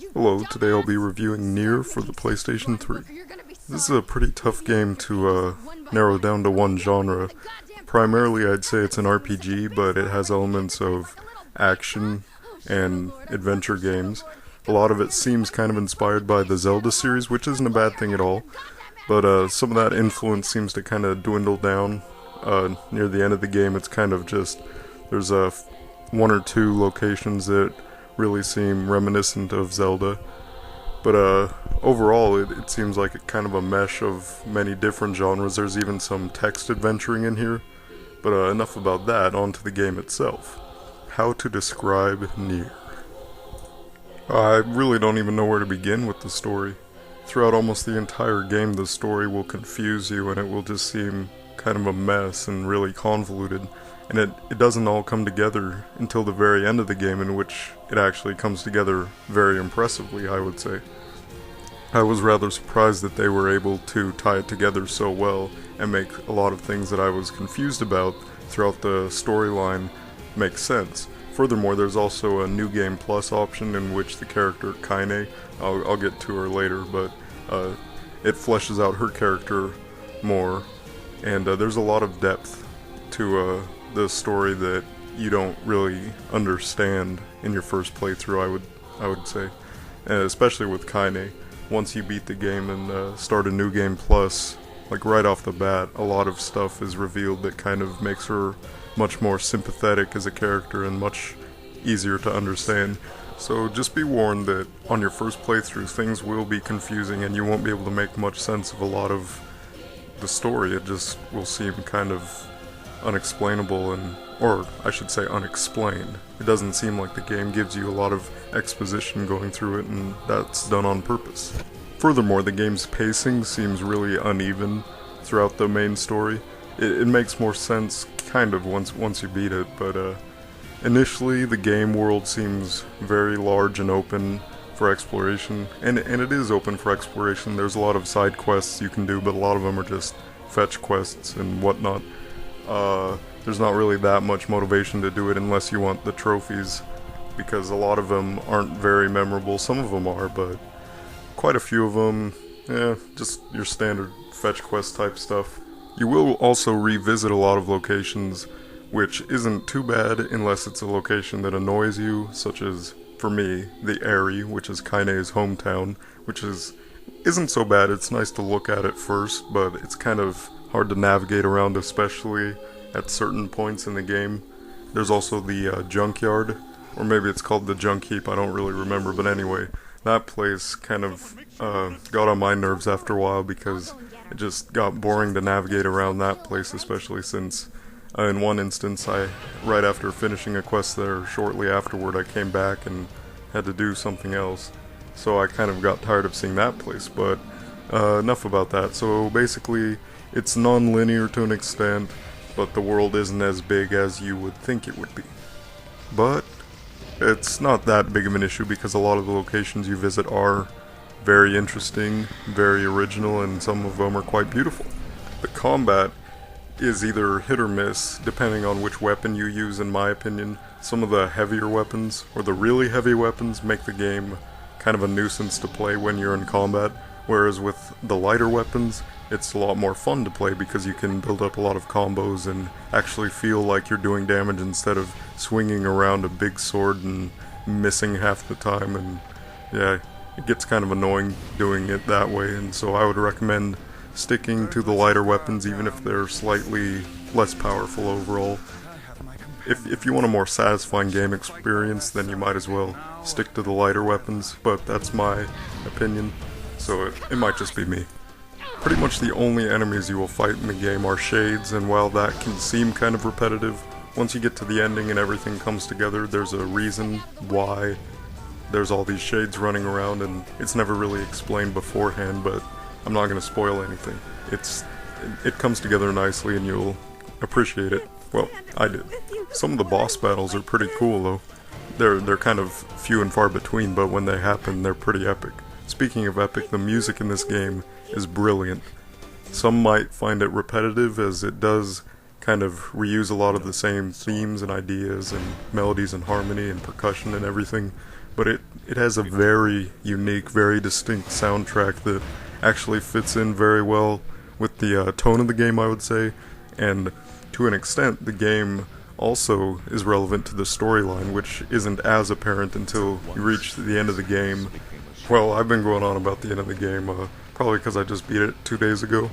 Hello, today I'll be reviewing Nier for the PlayStation 3. This is a pretty tough game to narrow down to one genre. Primarily I'd say it's an RPG, but it has elements of action and adventure games. A lot of it seems kind of inspired by the Zelda series, which isn't a bad thing at all, but some of that influence seems to kind of dwindle down. Near the end of the game, it's kind of just, there's one or two locations that really seem reminiscent of Zelda. But overall, it seems like kind of a mesh of many different genres. There's even some text adventuring in here. But enough about that, on to the game itself. How to describe Nier. I really don't even know where to begin with the story. Throughout almost the entire game, the story will confuse you and it will just seem kind of a mess and really convoluted. And it doesn't all come together until the very end of the game, in which it actually comes together very impressively, I would say. I was rather surprised that they were able to tie it together so well and make a lot of things that I was confused about throughout the storyline make sense. Furthermore, there's also a New Game Plus option in which the character Kaine, I'll get to her later, but it fleshes out her character more, and there's a lot of depth to the story that you don't really understand in your first playthrough, I would say, and especially with Kaine. Once you beat the game and start a New Game Plus, like right off the bat, a lot of stuff is revealed that kind of makes her much more sympathetic as a character and much easier to understand. So just be warned that on your first playthrough, things will be confusing and you won't be able to make much sense of a lot of the story. It just will seem kind of unexplainable, or I should say unexplained. It doesn't seem like the game gives you a lot of exposition going through it, and that's done on purpose. Furthermore, the game's pacing seems really uneven throughout the main story. It makes more sense kind of once you beat it, but initially the game world seems very large and open for exploration, and it is open for exploration. There's a lot of side quests you can do, but a lot of them are just fetch quests and whatnot. There's not really that much motivation to do it unless you want the trophies, because a lot of them aren't very memorable. Some of them are, but quite a few of them, just your standard fetch quest type stuff. You will also revisit a lot of locations, which isn't too bad unless it's a location that annoys you, such as, for me, the Eyrie, which is Kaine's hometown, which isn't so bad. It's nice to look at first, but it's kind of hard to navigate around, especially at certain points in the game. There's also the junkyard, or maybe it's called the junk heap, I don't really remember, but anyway, that place kind of got on my nerves after a while because it just got boring to navigate around that place, especially since in one instance, right after finishing a quest there, shortly afterward, I came back and had to do something else. So I kind of got tired of seeing that place, but enough about that. So basically, it's non-linear to an extent, but the world isn't as big as you would think it would be. But it's not that big of an issue because a lot of the locations you visit are very interesting, very original, and some of them are quite beautiful. The combat is either hit or miss, depending on which weapon you use, in my opinion. Some of the heavier weapons, or the really heavy weapons, make the game kind of a nuisance to play when you're in combat, whereas with the lighter weapons, it's a lot more fun to play because you can build up a lot of combos and actually feel like you're doing damage instead of swinging around a big sword and missing half the time, and yeah, it gets kind of annoying doing it that way, and so I would recommend sticking to the lighter weapons even if they're slightly less powerful overall. If you want a more satisfying game experience, then you might as well stick to the lighter weapons, but that's my opinion, so it might just be me. Pretty much the only enemies you will fight in the game are shades, and while that can seem kind of repetitive, once you get to the ending and everything comes together, there's a reason why there's all these shades running around, and it's never really explained beforehand, but I'm not going to spoil anything. It comes together nicely and you'll appreciate it. Well, I did. Some of the boss battles are pretty cool though. They're kind of few and far between, but when they happen, they're pretty epic. Speaking of epic, the music in this game is brilliant. Some might find it repetitive, as it does kind of reuse a lot of the same themes and ideas and melodies and harmony and percussion and everything, but it has a very unique, very distinct soundtrack that actually fits in very well with the tone of the game, I would say, and to an extent, the game also is relevant to the storyline, which isn't as apparent until you reach the end of the game. Well, I've been going on about the end of the game, probably because I just beat it 2 days ago,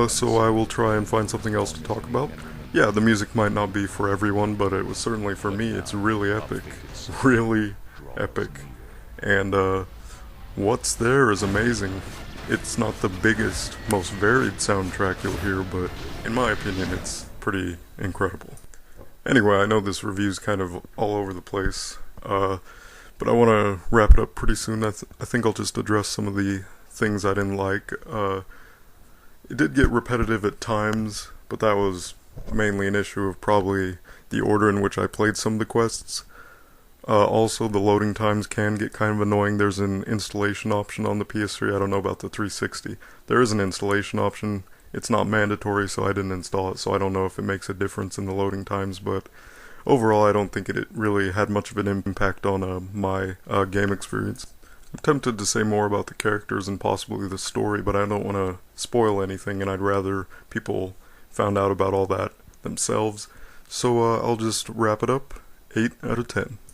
so I will try and find something else to talk about. Yeah, the music might not be for everyone, but it was certainly for me. It's really epic. Really epic. And, what's there is amazing. It's not the biggest, most varied soundtrack you'll hear, but in my opinion, it's pretty incredible. Anyway, I know this review's kind of all over the place, but I want to wrap it up pretty soon. I think I'll just address some of the things I didn't like. It did get repetitive at times, but that was mainly an issue of probably the order in which I played some of the quests. Also, the loading times can get kind of annoying. There's an installation option on the PS3. I don't know about the 360. There is an installation option. It's not mandatory, so I didn't install it, so I don't know if it makes a difference in the loading times, but overall I don't think it really had much of an impact on my game experience. I'm tempted to say more about the characters and possibly the story, but I don't want to spoil anything, and I'd rather people found out about all that themselves. So I'll just wrap it up. 8 out of 10.